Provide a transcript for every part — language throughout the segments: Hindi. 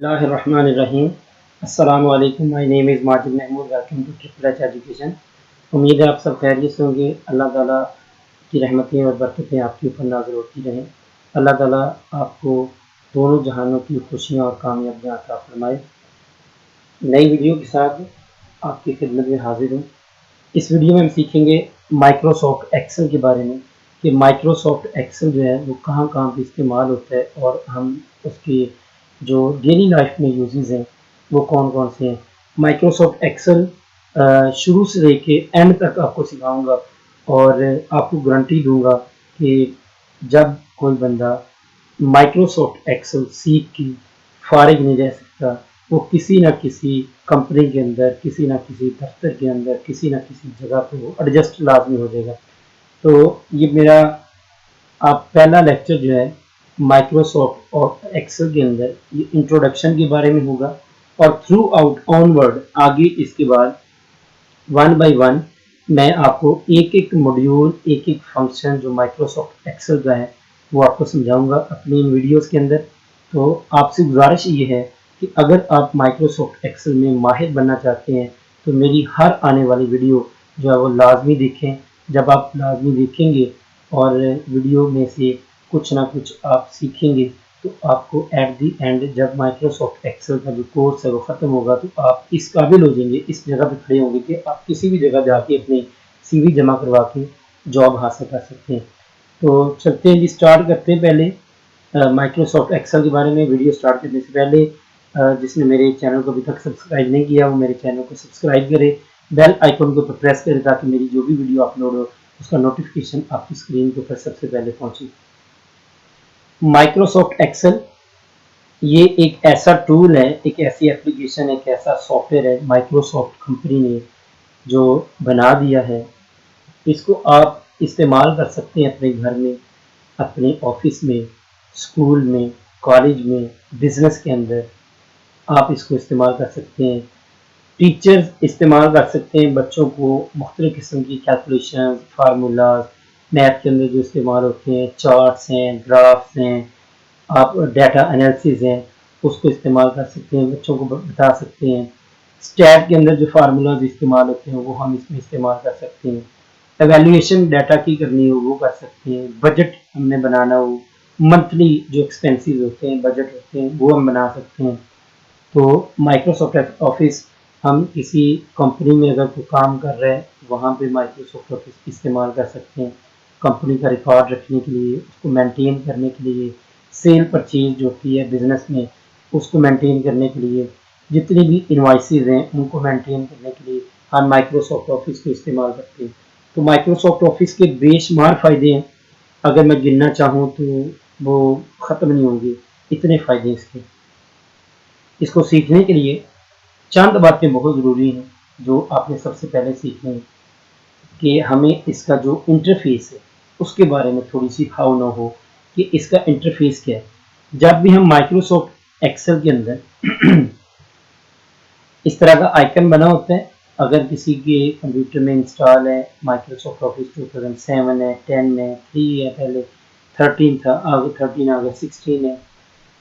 बिस्मिल्लाहिर्रहमानिर्रहीम। अस्सलामु अलैकुम। My name is Majid Mahmood. Welcome to triple H education. उम्मीद है आप सब खैरियत से होंगे। अल्लाह ताला की रहमतें और बरकतें आपके ऊपर नाज़िल होती रहें। अल्लाह ताला आपको दोनों जहानों की खुशियाँ और कामयाबियाँ अता फरमाए। नई वीडियो के साथ आपकी खिदमत में हाजिर हूँ। इस वीडियो में हम सीखेंगे माइक्रोसॉफ्ट एक्सेल के बारे में कि माइक्रोसॉफ्ट एक्सेल जो है वो कहाँ कहाँ पे इस्तेमाल होता है और हम उसके जो डेली लाइफ में यूजेस हैं वो कौन कौन से हैं। माइक्रोसॉफ्ट एक्सेल शुरू से लेके एंड तक आपको सिखाऊंगा और आपको गारंटी दूंगा कि जब कोई बंदा माइक्रोसॉफ्ट एक्सेल सीख के फारिग नहीं रह सकता, वो किसी ना किसी कंपनी के अंदर, किसी ना किसी दफ्तर के अंदर, किसी ना किसी जगह पे वो एडजस्ट लाजमी हो जाएगा। तो ये मेरा आप पहला लेक्चर जो है माइक्रोसॉफ्ट और एक्सेल के अंदर ये इंट्रोडक्शन के बारे में होगा और थ्रू आउट ऑनवर्ड आगे इसके बाद वन बाय वन मैं आपको एक एक मॉड्यूल, एक एक फंक्शन जो माइक्रोसॉफ्ट एक्सेल का है वो आपको समझाऊंगा अपनी इन वीडियोस के अंदर। तो आपसे गुजारिश ये है कि अगर आप माइक्रोसॉफ्ट एक्सेल में माहिर बनना चाहते हैं तो मेरी हर आने वाली वीडियो जो है वो लाजमी देखें। जब आप लाजमी देखेंगे और वीडियो में से कुछ ना कुछ आप सीखेंगे तो आपको एट दी एंड जब माइक्रोसॉफ्ट एक्सेल का जो कोर्स है वो ख़त्म होगा तो आप इस काबिल हो जाएंगे, इस जगह पे खड़े होंगे कि आप किसी भी जगह जाके अपनी सीवी जमा करवा के जॉब हासिल कर सकते हैं। तो चलते हैं जी, स्टार्ट करते हैं। पहले माइक्रोसॉफ्ट एक्सेल के बारे में वीडियो स्टार्ट करने से पहले जिसने मेरे चैनल को अभी तक सब्सक्राइब नहीं किया वो मेरे चैनल को सब्सक्राइब करे, बेल आइकन को ऊपर प्रेस करे ताकि मेरी जो भी वीडियो अपलोड हो उसका नोटिफिकेशन आपकी स्क्रीन के ऊपर सबसे पहले पहुंचे। माइक्रोसॉफ्ट एक्सेल ये एक ऐसा टूल है, एक ऐसी एप्लीकेशन, एक ऐसा सॉफ्टवेयर है माइक्रोसॉफ्ट कंपनी ने जो बना दिया है। इसको आप इस्तेमाल कर सकते हैं अपने घर में, अपने ऑफिस में, स्कूल में, कॉलेज में, बिजनेस के अंदर आप इसको इस्तेमाल कर सकते हैं। टीचर्स इस्तेमाल कर सकते हैं बच्चों को मुख्तलिफ़ किस्म की कैलकुलेशन, फार्मूलाज, मैथ के अंदर जो इस्तेमाल होते हैं, चार्ट्स हैं, ग्राफ्स हैं, आप डाटा एनालिसिस हैं उसको इस्तेमाल कर सकते हैं, बच्चों को बता सकते हैं। स्टैट के अंदर जो फार्मूलाज इस्तेमाल होते हैं वो हम इसमें इस्तेमाल कर सकते हैं। एवेल्यूएशन डाटा की करनी हो वो कर सकते हैं। बजट हमने बनाना हो, मंथली जो एक्सपेंसेस होते हैं, बजट होते हैं वो हम बना सकते हैं। तो माइक्रोसॉफ्ट ऑफिस हम किसी कंपनी में अगर कोई काम कर रहे हैं वहाँ पे माइक्रोसॉफ्ट ऑफिस इस्तेमाल कर सकते हैं कंपनी का रिकॉर्ड रखने के लिए, उसको मेंटेन करने के लिए, सेल परचेज जो होती है बिजनेस में उसको मेंटेन करने के लिए, जितनी भी इनवॉइसेज हैं उनको मेंटेन करने के लिए हम माइक्रोसॉफ्ट ऑफिस को इस्तेमाल करते हैं। तो माइक्रोसॉफ्ट ऑफिस के बेशुमार फ़ायदे हैं, अगर मैं गिनना चाहूँ तो वो ख़त्म नहीं होंगे, इतने फ़ायदे इसके। इसको सीखने के लिए चंद बातें बहुत ज़रूरी हैं जो आपने सबसे पहले सीखनी है कि हमें इसका जो इंटरफेस है उसके बारे में थोड़ी सी हाउ ना हो कि इसका इंटरफेस क्या है। जब भी हम माइक्रोसॉफ्ट एक्सेल के अंदर इस तरह का आइकन बना होता है, अगर किसी के कंप्यूटर में इंस्टॉल है माइक्रोसॉफ्ट ऑफिस 2007 है, 10 है, 3 है, पहले 13 था, आगे 13 आ गया, 16 है,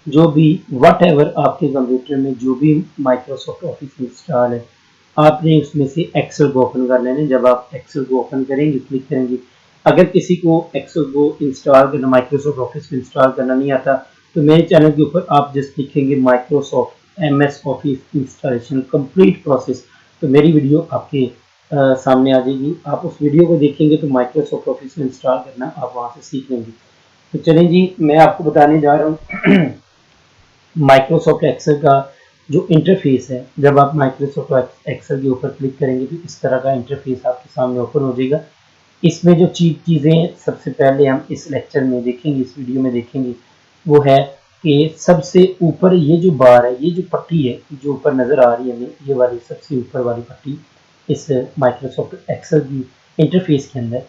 जो भी वट एवर आपके कंप्यूटर में जो भी माइक्रोसॉफ्ट ऑफिस इंस्टॉल है आपने उसमें से एक्सेल को ओपन कर लेना। जब आप एक्सेल को ओपन करेंगे, क्लिक करेंगे, अगर किसी को एक्सेल को इंस्टॉल करना, माइक्रोसॉफ्ट ऑफिस को इंस्टॉल करना नहीं आता तो मेरे चैनल के ऊपर आप जस्ट लिखेंगे Microsoft MS office installation complete process, तो मेरी वीडियो आपके सामने आ जाएगी। आप उस वीडियो को देखेंगे तो माइक्रोसॉफ्ट ऑफिस को इंस्टॉल करना आप वहाँ से सीख लेंगे। तो चलें जी, मैं आपको बताने जा रहा हूँ माइक्रोसॉफ्ट एक्सेल का जो इंटरफेस है। जब आप माइक्रोसॉफ्ट एक्सेल के ऊपर क्लिक करेंगे तो इस तरह का इंटरफेस आपके सामने ओपन हो जाएगा। इसमें जो चीज़ें सबसे पहले हम इस लेक्चर में देखेंगे, इस वीडियो में देखेंगे, वो है कि सबसे ऊपर ये जो बार है, ये जो पट्टी है जो ऊपर नज़र आ रही है हमें, ये वाली सबसे ऊपर वाली पट्टी इस माइक्रोसॉफ्ट एक्सेल की इंटरफेस के अंदर,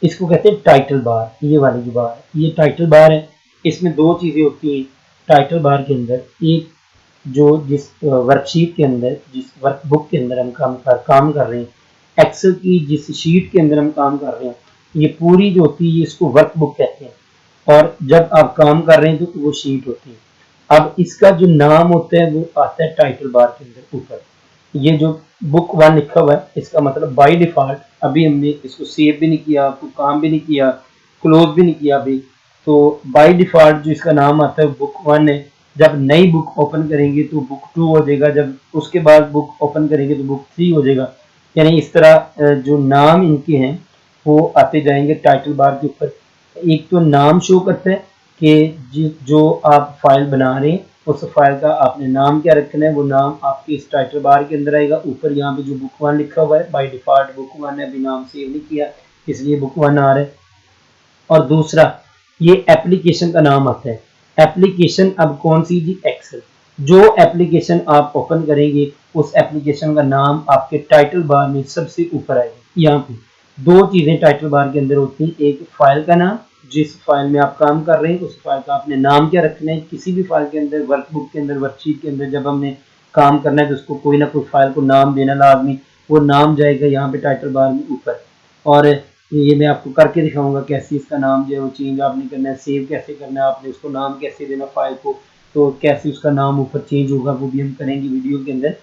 इसको कहते हैं टाइटल बार। ये वाली जो बार है ये टाइटल बार है। इसमें दो चीज़ें होती हैं टाइटल बार के अंदर। एक जो जिस वर्कशीट के अंदर, जिस वर्कबुक के अंदर हम काम कर रहे हैं, एक्सेल की जिस शीट के अंदर हम काम कर रहे हैं, ये पूरी जो होती है इसको वर्कबुक कहते हैं, और जब आप काम कर रहे हैं तो वो शीट होती है। अब इसका जो नाम होता है वो आता है टाइटल बार के अंदर ऊपर। ये जो बुक 1 लिखा हुआ है इसका मतलब बाय डिफॉल्ट, अभी हमने इसको सेव भी नहीं किया, कोई काम भी नहीं किया, क्लोज भी नहीं किया अभी, तो बाय डिफॉल्ट जो इसका नाम आता है बुक 1 है। जब नई बुक ओपन करेंगे तो बुक 2 हो जाएगा, जब उसके बाद बुक ओपन करेंगे तो बुक 3 हो जाएगा। यानी इस तरह जो नाम इनके हैं वो आते जाएंगे टाइटल बार के ऊपर। एक तो नाम शो करता है कि जो आप फाइल बना रहे हैं उस फाइल का आपने नाम क्या रखना है, वो नाम आपके इस टाइटल बार के अंदर आएगा। ऊपर यहाँ पे जो बुक 1 लिखा हुआ है बाय डिफॉल्ट बुक 1 है, अभी नाम सेव नहीं किया इसलिए बुक 1 आ रहा है। और दूसरा ये एप्लीकेशन का नाम आता है। एप्लीकेशन अब कौन सी जी? एक्सेल। जो एप्लीकेशन आप ओपन करेंगे उस एप्लीकेशन का नाम आपके टाइटल बार में सबसे ऊपर आएगा। यहाँ पे दो चीजें टाइटल बार के अंदर होती हैं, एक फाइल का नाम, जिस फाइल में आप काम कर रहे हैं उस फाइल का आपने नाम क्या रखना है। किसी भी फाइल के अंदर, वर्कबुक के अंदर, वर्कशीट के अंदर जब हमने काम करना है तो उसको कोई ना कोई फाइल को नाम देना लाजमी, वो नाम जाएगा यहाँ पे टाइटल बार में ऊपर। और ये मैं आपको करके दिखाऊंगा कैसे इसका नाम जो है वो चेंज आपने करना है, सेव कैसे करना है, आपने उसको नाम कैसे देना फाइल को, तो कैसे उसका नाम ऊपर चेंज होगा वो भी हम करेंगे वीडियो के अंदर।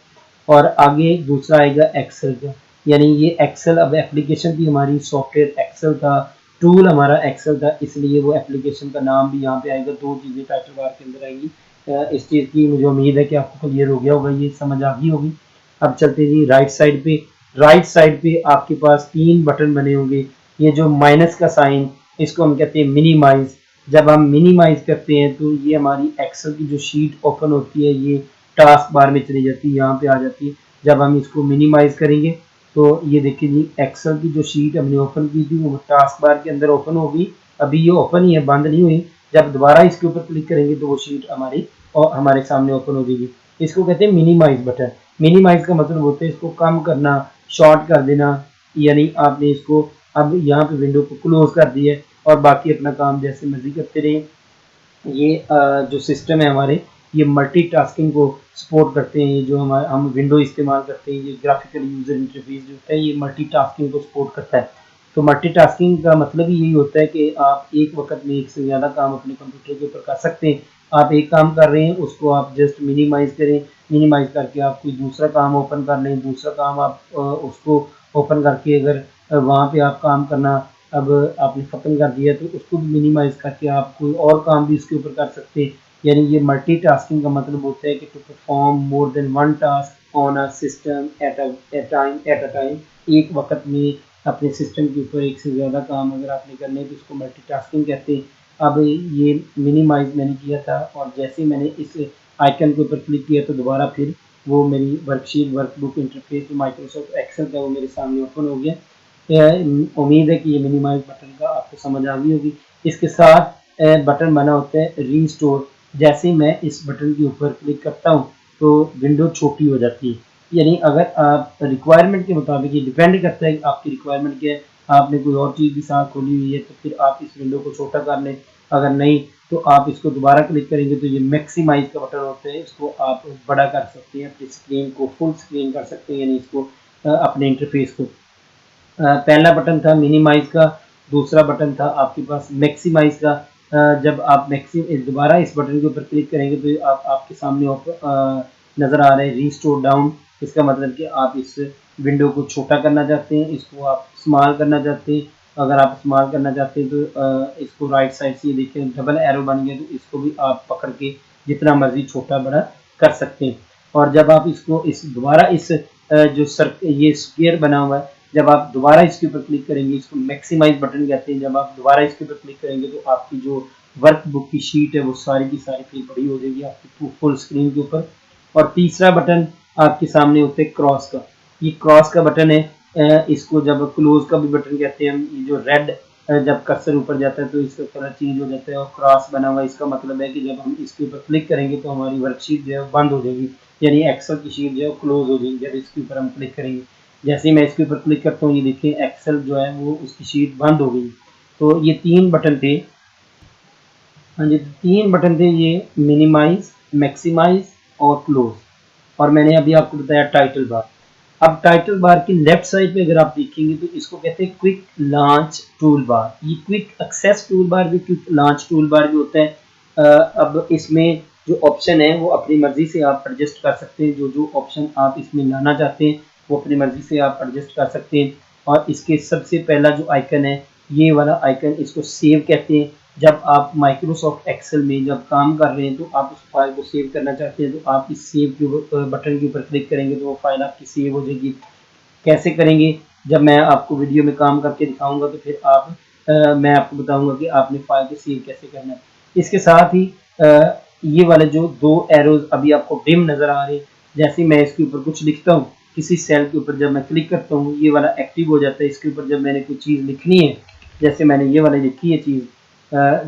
और आगे दूसरा आएगा एक्सेल का, यानी ये एक्सेल अब एप्लीकेशन भी हमारी सॉफ्टवेयर एक्सेल था, टूल हमारा एक्सेल था, इसलिए वो एप्लीकेशन का नाम भी यहाँ पे आएगा। दो चीज़ें टाइटल बार के अंदर आएंगी। इस चीज़ की मुझे उम्मीद है कि आपको क्लियर हो गया होगा, ये समझ आ गई होगी। अब चलते जी राइट साइड पे। राइट साइड पे आपके पास 3 बटन बने होंगे। ये जो माइनस का साइन, इसको हम कहते हैं मिनिमाइज। जब हम मिनिमाइज करते हैं तो ये हमारी एक्सेल की जो शीट ओपन होती है ये टास्क बार में चली जाती है, यहाँ पे आ जाती है। जब हम इसको मिनिमाइज करेंगे तो ये देखिए जी एक्सेल की जो शीट हमने ओपन की थी वो टास्क बार के अंदर ओपन होगी। अभी ये ओपन ही है, बंद नहीं हुई। जब दोबारा इसके ऊपर क्लिक करेंगे तो वो शीट हमारी और हमारे सामने ओपन हो जाएगी। इसको कहते हैं मिनिमाइज बटन। मिनिमाइज का मतलब होता है इसको कम करना, शॉर्ट कर देना, यानी आपने इसको अब यहाँ पे विंडो को क्लोज कर दिया और बाकी अपना काम जैसे मर्जी करते रहे। ये जो सिस्टम है हमारे, ये मल्टीटास्किंग को सपोर्ट करते हैं। ये जो हम विंडो इस्तेमाल करते हैं, ये ग्राफिकल यूजर इंटरफेस जो होता है ये मल्टीटास्किंग को सपोर्ट करता है। तो मल्टीटास्किंग का मतलब ही यही होता है कि आप एक वक्त में एक से ज़्यादा काम अपने कंप्यूटर के ऊपर कर सकते हैं। आप एक काम कर रहे हैं उसको आप जस्ट मिनिमाइज करें, मिनिमाइज करके आप कोई दूसरा काम ओपन कर लें, दूसरा काम आप उसको ओपन करके अगर वहाँ पे आप काम करना अब आपने ख़त्म कर दिया तो उसको भी मिनिमाइज करके आप कोई और काम भी इसके ऊपर कर सकते हैं। यानी ये मल्टीटास्किंग का मतलब होता है कि to perform more than one task on a system at a time. एक वक्त में अपने सिस्टम के ऊपर एक से ज़्यादा काम अगर आपने करने हैं तो उसको मल्टीटास्किंग कहते हैं। अब ये मिनिमाइज मैंने किया था और जैसे ही मैंने इस आइकन के ऊपर क्लिक किया तो दोबारा फिर वो मेरी वर्कशीट वर्कबुक इंटरफेस जो माइक्रोसॉफ्ट एक्सेल का वो मेरे सामने ओपन हो गया। उम्मीद है कि ये मिनिमाइज बटन का आपको समझ आ गई होगी। इसके साथ बटन बना होता है रीस्टोर। जैसे ही मैं इस बटन के ऊपर क्लिक करता हूँ तो विंडो छोटी हो जाती है। यानी अगर आप रिक्वायरमेंट के मुताबिक, ये डिपेंड करता है कि आपकी रिक्वायरमेंट क्या है, आपने कोई और चीज़ भी साथ खोली हुई है तो फिर आप इस विंडो को छोटा कर लें, अगर नहीं तो आप इसको दोबारा क्लिक करेंगे तो ये मैक्सिमाइज का बटन होता है, इसको आप बड़ा कर सकते हैं, अपनी स्क्रीन को फुल स्क्रीन कर सकते हैं, यानी इसको अपने इंटरफेस को। पहला बटन था मिनिमाइज का, दूसरा बटन था आपके पास मैक्सिमाइज का। जब आप दोबारा इस बटन के ऊपर क्लिक करेंगे तो आपके सामने नज़र आ रहा है रीस्टोर डाउन। इसका मतलब कि आप इस विंडो को छोटा करना चाहते हैं, इसको आप स्मॉल करना चाहते हैं। अगर आप स्मॉल करना चाहते हैं तो इसको राइट साइड से ये देखें डबल एरो बन गया, तो इसको भी आप पकड़ के जितना मर्जी छोटा बड़ा कर सकते हैं। और जब आप इसको दोबारा इस जो ये स्क्वायर बना हुआ है, जब आप दोबारा इसके ऊपर क्लिक करेंगे, इसको मैक्सिमाइज बटन कहते हैं, जब आप दोबारा इसके ऊपर क्लिक करेंगे तो आपकी जो वर्क बुक की शीट है वो सारी की सारी फिर बड़ी हो जाएगी आपकी फुल स्क्रीन के ऊपर। और तीसरा बटन आपके सामने होता है क्रॉस का। ये क्रॉस का बटन है, इसको जब क्लोज का भी बटन कहते हैं हम। ये जो रेड जब कर्सर ऊपर जाता है तो इसका कलर चेंज हो जाता है और क्रॉस बना हुआ है, इसका मतलब है कि जब हम इसके ऊपर क्लिक करेंगे तो हमारी वर्कशीट जो है बंद हो जाएगी, यानी एक्सेल की शीट जो है क्लोज हो जाएगी जब इसके ऊपर हम क्लिक करेंगे। जैसे ही मैं इसके ऊपर क्लिक करता हूँ ये देखिए एक्सेल जो है वो उसकी शीट बंद हो गई। तो ये 3 बटन थे, हाँ जी 3 बटन थे, ये मिनिमाइज, मैक्सिमाइज और क्लोज। और मैंने अभी आपको बताया टाइटल बार। अब टाइटल बार की लेफ्ट साइड पे अगर आप देखेंगे तो इसको कहते हैं क्विक लॉन्च टूल बार। ये क्विक एक्सेस टूल बार भी, क्विक लॉन्च टूल बार भी होता है। अब इसमें जो ऑप्शन है वो अपनी मर्जी से आप एडजस्ट कर सकते हैं, जो जो ऑप्शन आप इसमें लाना चाहते हैं वो अपनी मर्जी से आप एडजस्ट कर सकते हैं। और इसके सबसे पहला जो आइकन है ये वाला आइकन, इसको सेव कहते हैं। जब आप माइक्रोसॉफ्ट एक्सेल में जब काम कर रहे हैं तो आप उस फाइल को सेव करना चाहते हैं तो आप इस सेव के बटन के ऊपर क्लिक करेंगे तो वो फाइल आपकी सेव हो जाएगी। कैसे करेंगे जब मैं आपको वीडियो में काम करके दिखाऊंगा तो फिर मैं आपको बताऊंगा कि आपने फाइल को सेव कैसे करना है। इसके साथ ही ये वाले जो दो एरोज अभी आपको डिम नजर आ रहे हैं, जैसे मैं इसके ऊपर कुछ लिखता हूँ किसी सेल के ऊपर, जब मैं क्लिक करता हूँ ये वाला एक्टिव हो जाता है। इसके ऊपर जब मैंने कोई चीज़ लिखनी है, जैसे मैंने ये वाली लिखी है चीज़,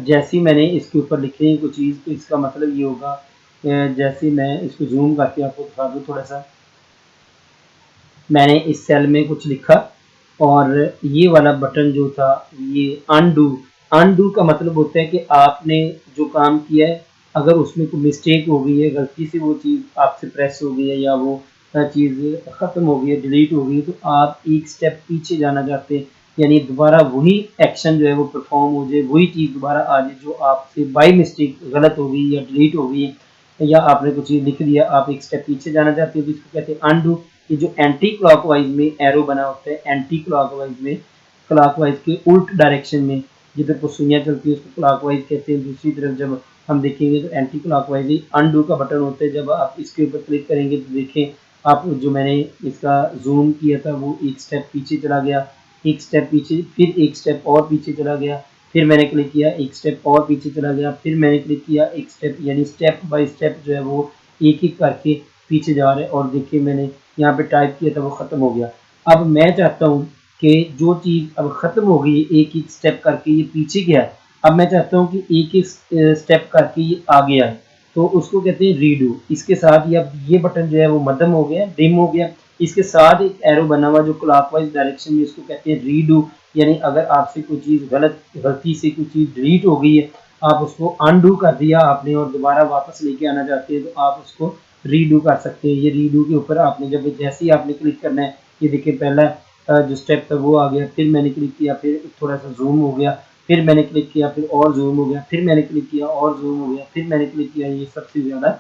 जैसे मैंने इसके ऊपर लिखनी है कोई चीज़ तो इसका मतलब ये होगा, जैसे मैं इसको जूम करके आपको दिखा दूँ थोड़ा सा, मैंने इस सेल में कुछ लिखा और ये वाला बटन जो था ये अनडू, अनडू का मतलब होता है कि आपने जो काम किया है अगर उसमें कोई मिस्टेक हो गई है, गलती से वो चीज़ आपसे प्रेस हो गई है या वो चीज़ ख़त्म हो गई है, डिलीट हो गई है, तो आप एक स्टेप पीछे जाना चाहते हैं, यानी दोबारा वही एक्शन जो है वो परफॉर्म हो जाए, वही चीज़ दोबारा आ जाए जो आपसे बाई मिस्टेक गलत हो गई या डिलीट हो गई या आपने कुछ चीज़ लिख दिया, आप एक स्टेप पीछे जाना चाहते हो तो इसको कहते हैं अनडू। ये जो एंटी क्लॉकवाइज में एरो बना होता है, एंटी क्लॉकवाइज में, क्लॉकवाइज के उल्ट डायरेक्शन में जिधर को सुइयां चलती है उसको क्लॉकवाइज कहते हैं। दूसरी तरफ जब हम देखेंगे तो एंटी क्लॉकवाइज ही अनडू का बटन होता है। जब आप इसके ऊपर क्लिक करेंगे तो देखें आप, जो मैंने इसका जूम किया था वो एक स्टेप पीछे चला गया, एक स्टेप पीछे, फिर एक स्टेप और पीछे चला गया, फिर मैंने क्लिक किया एक स्टेप और पीछे चला गया, फिर मैंने क्लिक किया एक स्टेप, यानी स्टेप बाय स्टेप जो है वो एक एक करके पीछे जा रहे हैं। और देखिए मैंने यहाँ पे टाइप किया था वो ख़त्म हो गया। अब मैं चाहता हूँ कि जो चीज़ अब ख़त्म हो गई एक एक स्टेप करके ये पीछे गया है, अब मैं चाहता हूँ कि एक एक स्टेप करके ये आगे आए, तो उसको कहते हैं रीडू। इसके साथ ही अब ये बटन जो है वो मध्यम हो गया, डिम हो गया, इसके साथ एक एरो बना हुआ जो क्लॉकवाइज डायरेक्शन में, इसको कहते हैं रीडू। यानी अगर आपसे कोई चीज़ गलती से कोई चीज़ डिलीट हो गई है, आप उसको अनडू कर दिया आपने और दोबारा वापस लेके आना चाहते हैं तो आप उसको रीडू कर सकते हैं। ये रीडू के ऊपर आपने जब जैसे ही आपने क्लिक करना है, ये देखिए पहला जो स्टेप था वो आ गया, फिर मैंने क्लिक किया, फिर थोड़ा सा जूम हो गया, फिर मैंने क्लिक किया, फिर और जूम हो गया, फिर मैंने क्लिक किया और जूम हो गया, फिर मैंने क्लिक किया, ये सबसे ज़्यादा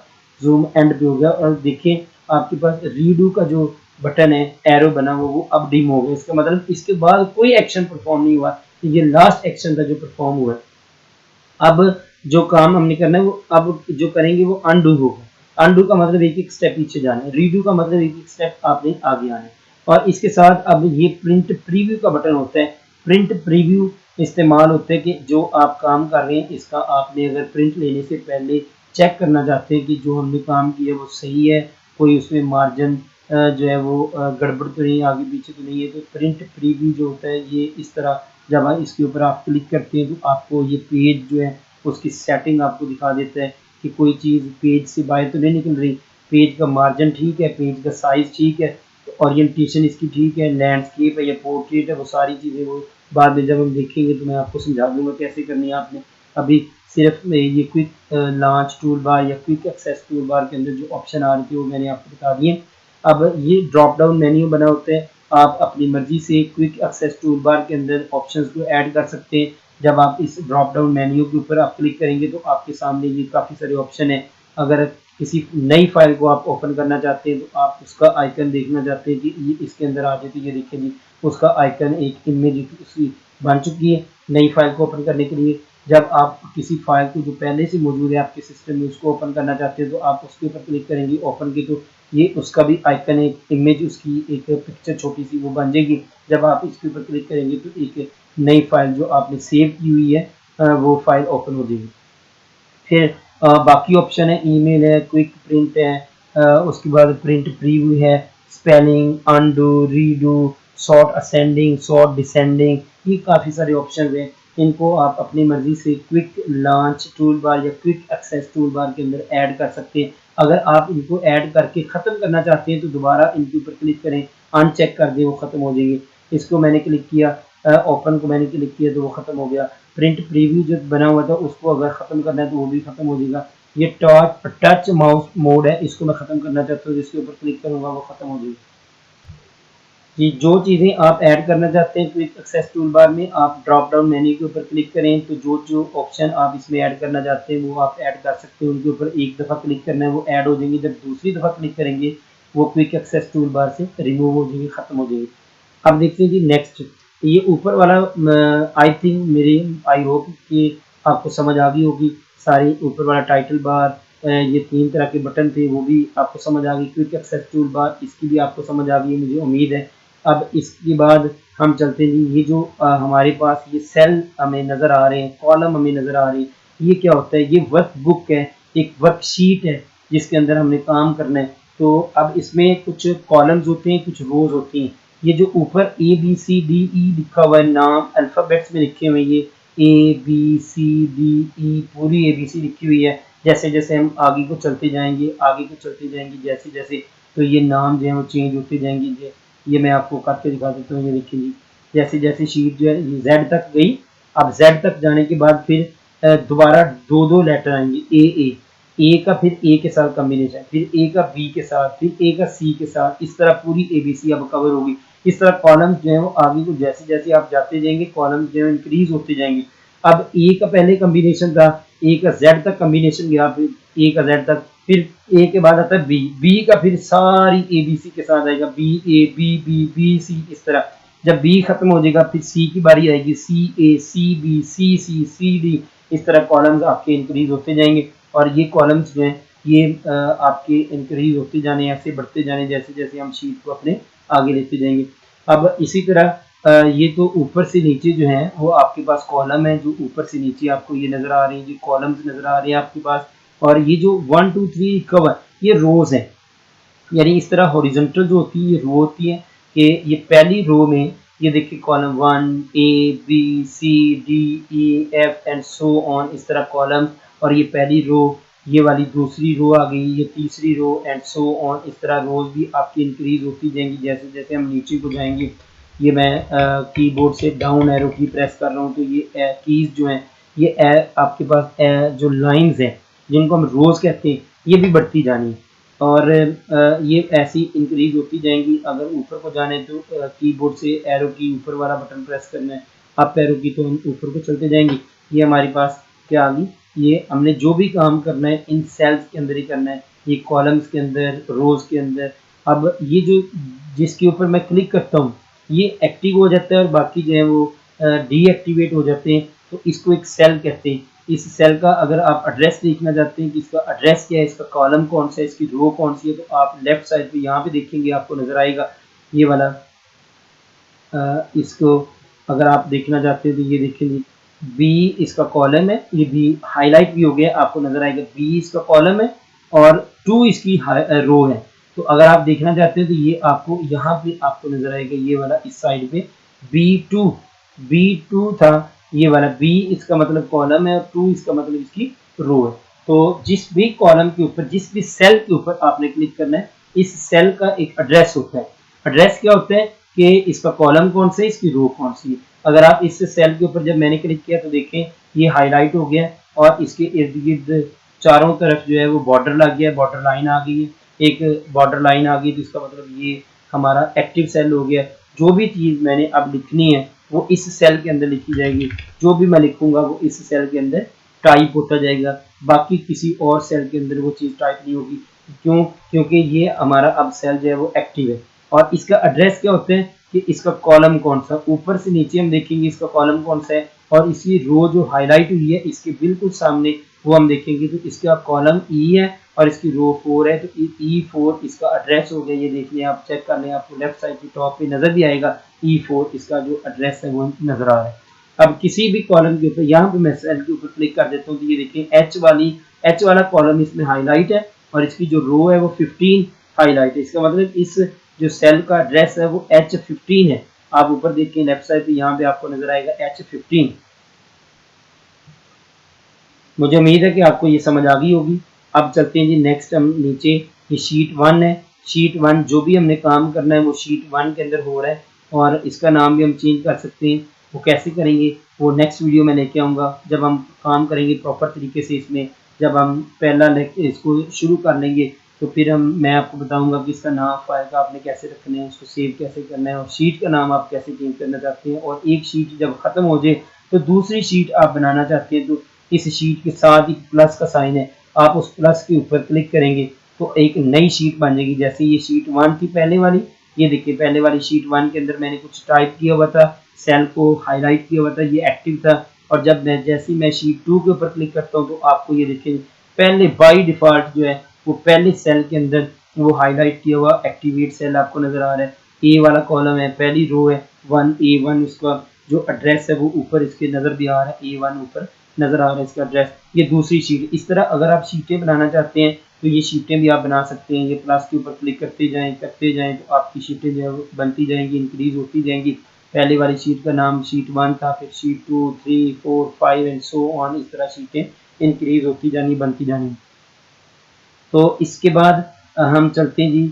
जूम एंड पे हो गया। और देखिए आपके पास रीडू का जो बटन है एरो बना हुआ वो अब डिम हो गया। इसका मतलब इसके बाद कोई एक्शन परफॉर्म नहीं हुआ, ये लास्ट एक्शन था जो परफॉर्म हुआ। अब जो काम हमने करना है वो अब जो करेंगे वो अनडू होगा। अनडू का मतलब एक एक स्टेप पीछे जाना है, रीडू का मतलब एक एक स्टेप आपने आगे आना है। और इसके साथ अब ये प्रिंट प्रीव्यू का बटन होता है। प्रिंट प्रीव्यू इस्तेमाल होता है कि जो आप काम कर रहे हैं इसका आपने अगर प्रिंट लेने से पहले चेक करना चाहते हैं कि जो हमने काम किया वो सही है, कोई उसमें मार्जिन जो है वो गड़बड़ तो नहीं, आगे पीछे तो नहीं है, तो प्रिंट प्रीव्यू जो होता है ये इस तरह जब इसके ऊपर आप क्लिक करते हैं तो आपको ये पेज जो है उसकी सेटिंग आपको दिखा देता है कि कोई चीज़ पेज से बाहर तो नहीं निकल रही, पेज का मार्जिन ठीक है, पेज का साइज़ ठीक है, ओरिएंटेशन इसकी ठीक है, लैंडस्केप है या पोर्ट्रेट है, वो सारी चीज़ें वो बाद में जब हम देखेंगे तो मैं आपको समझा दूंगा कैसे करनी है। आपने अभी सिर्फ ये क्विक लॉन्च टूल बार या क्विक एक्सेस टूल बार के अंदर जो ऑप्शन आ रही थी वो मैंने आपको बता दिए। अब ये ड्रॉप डाउन मेन्यू बना होता है, आप अपनी मर्जी से क्विक एक्सेस टूल बार के अंदर ऑप्शंस को ऐड कर सकते हैं। जब आप इस ड्रॉप डाउन मेन्यू के ऊपर आप क्लिक करेंगे तो आपके सामने ये काफ़ी सारे ऑप्शन है। अगर किसी नई फाइल को आप ओपन करना चाहते हैं तो आप उसका आइकन देखना चाहते हैं कि ये इसके अंदर आ जाए तो ये देखिए जी उसका आइकन एक इमेज उसकी बन चुकी है नई फाइल को ओपन करने के लिए। जब आप किसी फाइल को जो पहले से मौजूद है आपके सिस्टम में उसको ओपन करना चाहते हैं तो आप उसके ऊपर क्लिक करेंगे ओपन की, तो ये उसका भी आइकन एक इमेज उसकी एक पिक्चर छोटी सी वो बन जाएगी। जब आप इसके ऊपर क्लिक करेंगे तो एक नई फाइल जो आपने सेव की हुई है वो फाइल ओपन हो जाएगी। फिर बाकी ऑप्शन है ईमेल है, क्विक प्रिंट है, उसके बाद प्रिंट प्रीव्यू है, spelling, undo, redo, sort ascending, sort descending, ये काफ़ी सारे ऑप्शन हैं। इनको आप अपनी मर्जी से क्विक लॉन्च टूल बार या क्विक एक्सेस टूल बार के अंदर ऐड कर सकते हैं। अगर आप इनको ऐड करके ख़त्म करना चाहते हैं तो दोबारा इनके ऊपर क्लिक करें, अनचेक कर दें, वो ख़त्म हो जाएंगे। इसको मैंने क्लिक किया, ओपन को मैंने क्लिक किया तो वो ख़त्म हो गया। प्रिंट प्रीव्यू जो बना हुआ था उसको अगर ख़त्म करना है तो वो भी ख़त्म हो जाएगा। ये टच माउस मोड है, इसको मैं ख़त्म करना चाहता हूँ, जिसके ऊपर क्लिक करूँगा वो ख़त्म हो जाएगा। जी, जो चीज़ें आप ऐड करना चाहते हैं क्विक एक्सेस टूल बार में, आप ड्रॉप डाउन मेन्यू के ऊपर क्लिक करें, तो जो ऑप्शन आप इसमें ऐड करना चाहते हैं वो आप ऐड कर सकते हैं। उनके ऊपर एक दफ़ा क्लिक करना है, वो ऐड हो जाएंगे। जब दूसरी दफ़ा क्लिक करेंगे वो क्विक एक्सेस टूल बार से रिमूव हो जाएंगे, ख़त्म हो जाएंगे। अब देखते हैं जी नेक्स्ट, ये ऊपर वाला आई थिंक मेरी आई होप कि आपको समझ आ गई होगी। सारी ऊपर वाला टाइटल बार, ये 3 तरह के बटन थे वो भी आपको समझ आ गई। क्विक एक्सेस टूल बार इसकी भी आपको समझ आ गई, मुझे उम्मीद है। अब इसके बाद हम चलते हैं जी, ये जो हमारे पास ये सेल हमें नज़र आ रहे हैं, कॉलम हमें नज़र आ रहे हैं, ये क्या होता है? ये वर्क बुक है, एक वर्कशीट है जिसके अंदर हमने काम करना है। तो अब इसमें कुछ कॉलम्स होते हैं, कुछ रोज होती हैं। ये जो ऊपर ABCDE लिखा हुआ है, नाम अल्फ़ाबेट्स में लिखे हुए, ये ABCDE पूरी ABC लिखी हुई है। जैसे जैसे हम आगे को चलते जाएंगे, आगे को चलते जाएंगे, जैसे जैसे तो ये नाम जो है वो चेंज होते जाएंगे। ये मैं आपको करके दिखा देता हूँ, ये देखिए जी, जैसे जैसे शीट जो है ये Z तक गई। अब Z तक जाने के बाद फिर दोबारा दो दो लेटर आएंगे, ए का फिर ए के साथ कॉम्बिनेशन, फिर ए का बी के साथ, फिर ए का सी के साथ, इस तरह पूरी ABC अब कवर होगी। इस तरह कॉलम्स जो है वो आगे को जैसे जैसे आप जाते जाएंगे कॉलम्स जो है इंक्रीज होते जाएंगे। अब ए का पहले कॉम्बिनेशन था, ए का Z तक कॉम्बिनेशन गया, फिर ए का Z तक, फिर ए के बाद आता है बी का फिर सारी ABC के साथ आएगा, बी इस तरह। जब बी खत्म हो जाएगा फिर सी की बारी आएगी, सी इस तरह कॉलम्स आपके इंक्रीज होते जाएंगे। और ये कॉलम्स जो हैं ये आपके इंक्रीज होते जाने, ऐसे बढ़ते जाने जैसे जैसे हम शीट को अपने आगे लेते जाएंगे। अब इसी तरह ये तो ऊपर से नीचे जो है वो आपके पास कॉलम है, जो ऊपर से नीचे आपको ये नज़र आ रही है, जो कॉलम्स नज़र आ रहे हैं आपके पास। और ये जो 1 2 3 कवर, ये रोज है, यानी इस तरह हॉरिजॉन्टल जो होती है ये रो होती है कि ये पहली रो में ये देखिए column 1 ABCDE F and so on, इस तरह कॉलम। और ये पहली रो, ये वाली दूसरी रो आ गई, ये तीसरी रो एंड सो ऑन। इस तरह रोज भी आपकी इंक्रीज होती जाएंगी जैसे जैसे हम नीचे को जाएंगे। ये मैं कीबोर्ड से डाउन एरो की प्रेस कर रहा हूँ, तो ये कीज जो हैं ये आपके पास जो लाइंस हैं जिनको हम रोज कहते हैं ये भी बढ़ती जानी है। और ये ऐसी इंक्रीज होती जाएंगी। अगर ऊपर को जाने तो कीबोर्ड से एरो की ऊपर वाला बटन प्रेस करना है, अप एरो की, तो हम ऊपर को चलते जाएंगे। ये हमारे पास क्या आ गई, ये हमने जो भी काम करना है इन सेल्स के अंदर ही करना है, ये कॉलम्स के अंदर, रोज के अंदर। अब ये जो जिसके ऊपर मैं क्लिक करता हूँ ये एक्टिव हो जाता है और बाकी जो है वो डीएक्टिवेट हो जाते हैं। तो इसको एक सेल कहते हैं। इस सेल का अगर आप एड्रेस देखना चाहते हैं कि इसका एड्रेस क्या है, इसका कॉलम कौन सा है, इसकी रो कौन सी है, तो आप लेफ्ट साइड पे यहाँ पे देखेंगे, आपको नजर आएगा ये वाला। इसको अगर आप देखना चाहते हैं तो ये देखेंगे, बी इसका कॉलम है, ये बी हाईलाइट भी हो गया, आपको नजर आएगा बी इसका कॉलम है और 2 इसकी रो है। तो अगर आप देखना चाहते हैं तो ये आपको यहाँ पे आपको नजर आएगा, ये वाला इस साइड पे बी टू था, ये वाला बी इसका मतलब कॉलम है और 2 इसका मतलब इसकी रो है। तो जिस भी कॉलम के ऊपर, जिस भी सेल के ऊपर आपने क्लिक करना है, इस सेल का एक एड्रेस होता है। एड्रेस क्या होता है कि इसका कॉलम कौन सा है, इसकी रो कौन सी है। अगर आप इस सेल के ऊपर जब मैंने क्लिक किया तो देखें ये हाईलाइट हो गया और इसके इर्द गिर्द चारों तरफ जो है वो बॉर्डर लग गया, बॉर्डर लाइन आ गई है, एक बॉर्डर लाइन आ गई, जिसका मतलब ये हमारा एक्टिव सेल हो गया। जो भी चीज़ मैंने अब लिखनी है वो इस सेल के अंदर लिखी जाएगी, जो भी मैं लिखूंगा वो इस सेल के अंदर टाइप होता जाएगा, बाकी किसी और सेल के अंदर वो चीज़ टाइप नहीं होगी। क्यों? क्योंकि ये हमारा अब सेल जो है वो एक्टिव है। और इसका एड्रेस क्या होता है कि इसका कॉलम कौन सा, ऊपर से नीचे हम देखेंगे इसका कॉलम कौन सा है, और इसी रो जो हाईलाइट हुई है इसके बिल्कुल सामने वो हम देखेंगे तो इसका कॉलम ई है और इसकी रो 4 है, तो E4 इसका एड्रेस हो गया। ये देख लें, आप चेक कर लें, आपको लेफ्ट साइड की टॉप पे नजर भी आएगा E4 इसका जो एड्रेस है वो नजर आ रहा है। अब किसी भी कॉलम के ऊपर, यहाँ पे मैं सेल के ऊपर क्लिक कर देता हूँ तो ये देखें एच वाला कॉलम इसमें हाईलाइट है और इसकी जो रो है वो 15 हाईलाइट है। इसका मतलब इस जो सेल का एड्रेस है वो H15 है। आप ऊपर देखें लेफ्ट साइड पे, यहाँ पे आपको नजर आएगा H15। मुझे उम्मीद है कि आपको ये समझ आ गई होगी। अब चलते हैं जी नेक्स्ट, हम नीचे, ये शीट 1 है। शीट 1 जो भी हमने काम करना है वो शीट 1 के अंदर हो रहा है और इसका नाम भी हम चेंज कर सकते हैं। वो कैसे करेंगे वो नेक्स्ट वीडियो में लेके आऊँगा, जब हम काम करेंगे प्रॉपर तरीके से इसमें। जब हम पहला इसको शुरू कर लेंगे तो फिर मैं आपको बताऊंगा कि इसका नाम फाइल का आपने कैसे रखना है, उसको सेव कैसे करना है और शीट का नाम आप कैसे चेंज करना चाहते हैं। और एक शीट जब ख़त्म हो जाए तो दूसरी शीट आप बनाना चाहते हैं, तो इस शीट के साथ ही प्लस का साइन है, आप उस प्लस के ऊपर क्लिक करेंगे तो एक नई शीट बन जाएगी। जैसे ये शीट 1 थी पहले वाली, ये देखिए पहले वाली शीट 1 के अंदर मैंने कुछ टाइप किया हुआ था, सेल को हाईलाइट किया हुआ था, ये एक्टिव था। और जब जैसे मैं शीट 2 के ऊपर क्लिक करता हूँ तो आपको ये देखिए पहले बाई डिफ़ॉल्ट जो है वो पहले सेल के अंदर वो हाईलाइट किया हुआ एक्टिवेट सेल आपको नज़र आ रहा है। ए वाला कॉलम है, पहली रो है 1A1, उसका जो एड्रेस है वो ऊपर इसके नज़र भी आ रहा है, A1 ऊपर नज़र आ रहा है इसका एड्रेस। ये दूसरी शीट। इस तरह अगर आप शीटें बनाना चाहते हैं तो ये शीटें भी आप बना सकते हैं। ये प्लस के ऊपर क्लिक करते जाएं तो आपकी शीटें जो है बनती जाएंगी, इंक्रीज होती जाएंगी। पहले वाली शीट का नाम शीट 1 था, फिर शीट 2, 3, 4, 5 एंड सो ऑन, इस तरह शीटें इंक्रीज होती जानी, बनती जानी। तो इसके बाद हम चलते हैं जी,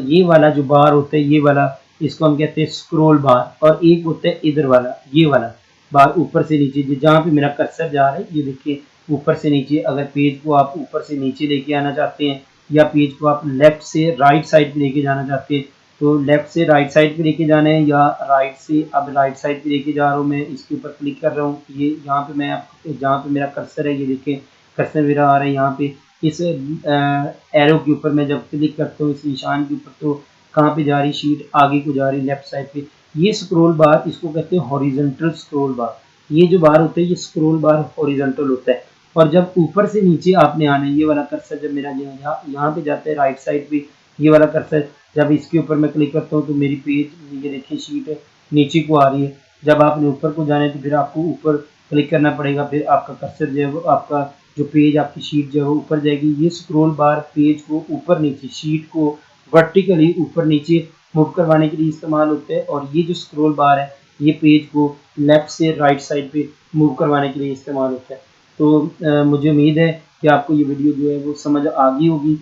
ये वाला जो बार होता है, ये वाला इसको हम कहते हैं स्क्रॉल बार, और एक होता है इधर वाला, ये वाला बार ऊपर से नीचे, जहाँ पे मेरा कर्सर जा रहा है ये देखिए ऊपर से नीचे। अगर पेज को आप ऊपर से नीचे लेके आना चाहते हैं या पेज को आप लेफ्ट से राइट साइड पे लेके जाना चाहते हैं, तो लेफ्ट से राइट साइड पे लेके जाना है या राइट से, अब राइट साइड पे लेके जा रहा हूँ मैं, इसके ऊपर क्लिक कर रहा हूँ। ये यहाँ पे मैं जहाँ पे मेरा कर्सर है, ये देखिए कर्सर मेरा आ रहा है यहाँ पे, इस एरो के ऊपर मैं जब क्लिक करता हूँ इस निशान के ऊपर, तो कहाँ पे जा रही शीट, आगे को जा रही लेफ्ट साइड पे। ये स्क्रॉल बार इसको कहते हैं हॉरिजॉन्टल स्क्रॉल बार। ये जो बार होता है ये स्क्रॉल बार हॉरिजॉन्टल होता है। और जब ऊपर से नीचे आपने आना है, ये वाला कर्सर जब मेरा यहाँ पे जाता है राइट साइड पे, ये वाला कर्सर जब इसके ऊपर मैं क्लिक करता हूँ तो मेरी पेज, ये देखिए शीट है नीचे को आ रही है। जब आपने ऊपर को जाना है तो फिर आपको ऊपर क्लिक करना पड़ेगा, फिर आपका कर्सर जो है वो आपका जो पेज, आपकी शीट जो है वो ऊपर जाएगी। ये स्क्रॉल बार पेज को ऊपर नीचे, शीट को वर्टिकली ऊपर नीचे मूव करवाने के लिए इस्तेमाल होता है। और ये जो स्क्रॉल बार है ये पेज को लेफ्ट से राइट साइड पे मूव करवाने के लिए इस्तेमाल होता है। तो मुझे उम्मीद है कि आपको ये वीडियो जो है वो समझ आ गई होगी,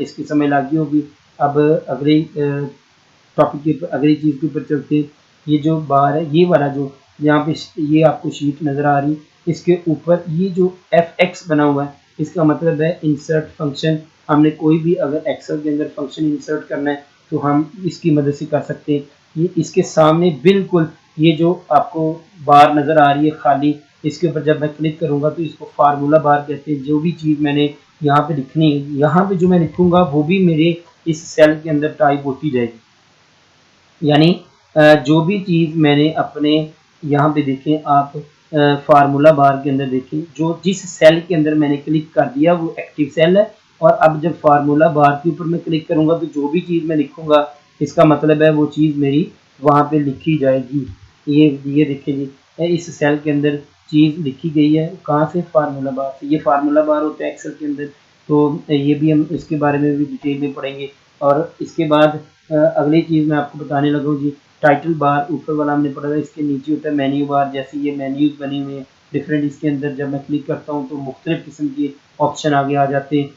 इसकी समझ आ गई होगी। अब अगले टॉपिक के ऊपर, अगली चीज़ के ऊपर चलते हैं। ये जो बार है, ये वाला जो यहाँ पे ये आपको शीट नज़र आ रही है, इसके ऊपर ये जो FX बना हुआ है, इसका मतलब है इंसर्ट फंक्शन। हमने कोई भी अगर एक्सेल के अंदर फंक्शन इंसर्ट करना है तो हम इसकी मदद से कर सकते हैं। ये इसके सामने बिल्कुल ये जो आपको बार नज़र आ रही है खाली, इसके ऊपर जब मैं क्लिक करूँगा तो इसको फार्मूला बार कहते हैं। जो भी चीज़ मैंने यहाँ पे लिखनी है, यहाँ पे जो मैं लिखूँगा वो भी मेरे इस सेल के अंदर टाइप होती जाएगी। यानी जो भी चीज़ मैंने अपने यहाँ पे देखें आप, फार्मूला बार के अंदर देखें, जो जिस सेल के अंदर मैंने क्लिक कर दिया वो एक्टिव सेल है। और अब जब फार्मूला बार के ऊपर मैं क्लिक करूँगा तो जो भी चीज़ मैं लिखूँगा इसका मतलब है वो चीज़ मेरी वहाँ पे लिखी जाएगी। ये देखिए जी, इस सेल के अंदर चीज़ लिखी गई है, कहाँ से, फार्मूला बार से। ये फार्मूला बार होता है एक्सेल के अंदर। तो ये भी हम इसके बारे में भी डिटेल में पढ़ेंगे। और इसके बाद अगली चीज़ मैं आपको बताने लगा हूँ जी, टाइटल बार ऊपर वाला हमने पढ़ा था, इसके नीचे होता है मेन्यू बार। जैसे ये मेन्यूज बने हुए हैं डिफरेंट, इसके अंदर जब मैं क्लिक करता हूँ तो मुख्तलिफ किस्म के ऑप्शन आगे आ जाते हैं,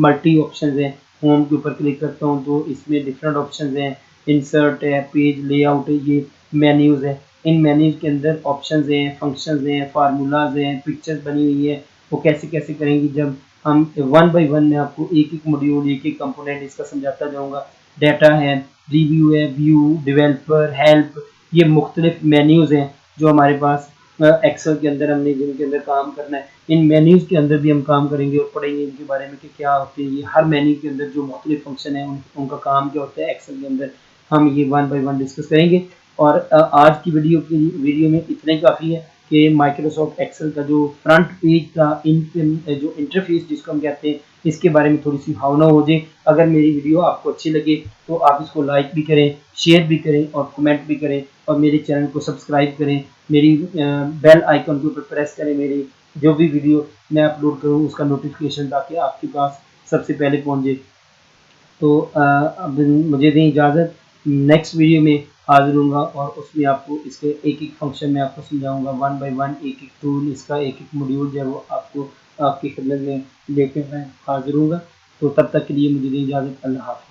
मल्टी ऑप्शन हैं। होम के ऊपर क्लिक करता हूँ तो इसमें डिफरेंट ऑप्शन हैं, इंसर्ट है, पेज लेआउट है, ये मेन्यूज़ है। इन मेन्यूज़ के अंदर ऑप्शन हैं, फंक्शंस हैं, फार्मूलाज हैं, पिक्चर्स बनी हुई है। वो कैसे कैसे करेंगी, जब हम वन बाई वन में आपको एक एक मॉड्यूल, एक एक कंपोनेंट इसका समझाता जाऊँगा। डाटा है, रिव्यू है, व्यू, डेवलपर, हेल्प, ये मुख्तलिफ मेन्यूज़ हैं जो हमारे पास एक्सेल के अंदर हमने जिनके अंदर काम करना है। इन मेन्यूज़ के अंदर भी हम काम करेंगे और पढ़ेंगे इनके बारे में कि क्या होते हैं ये। हर मेन्यू के अंदर जो मुख्तलिफ फंक्शन है उनका काम क्या होता है एक्सेल के अंदर, हम ये वन बाई वन डिस्कस करेंगे। और आज की वीडियो में इतना ही काफ़ी है कि माइक्रोसॉफ्ट एक्सेल का जो फ्रंट पेज का जो इंटरफेस जिसको हम कहते हैं, इसके बारे में थोड़ी सी भावना हो जाए। अगर मेरी वीडियो आपको अच्छी लगे तो आप इसको लाइक भी करें, शेयर भी करें और कमेंट भी करें, और मेरे चैनल को सब्सक्राइब करें। मेरी बेल आइकन के ऊपर प्रेस करें, मेरी जो भी वीडियो मैं अपलोड करूँ उसका नोटिफिकेशन ताकि आपके पास सबसे पहले पहुँच जाए। तो अब मुझे दें इजाज़त, नेक्स्ट वीडियो में हाजिर होऊंगा और उसमें आपको इसके एक एक फंक्शन में आपको समझाऊंगा वन बाय वन, एक एक टूल, इसका एक एक मॉड्यूल जो है वो आपको आपकी खिदमत में लेकर मैं हाजिर होऊंगा। तो तब तक के लिए मुझे दें इजाज़त, अल्लाह हाफ़िज़।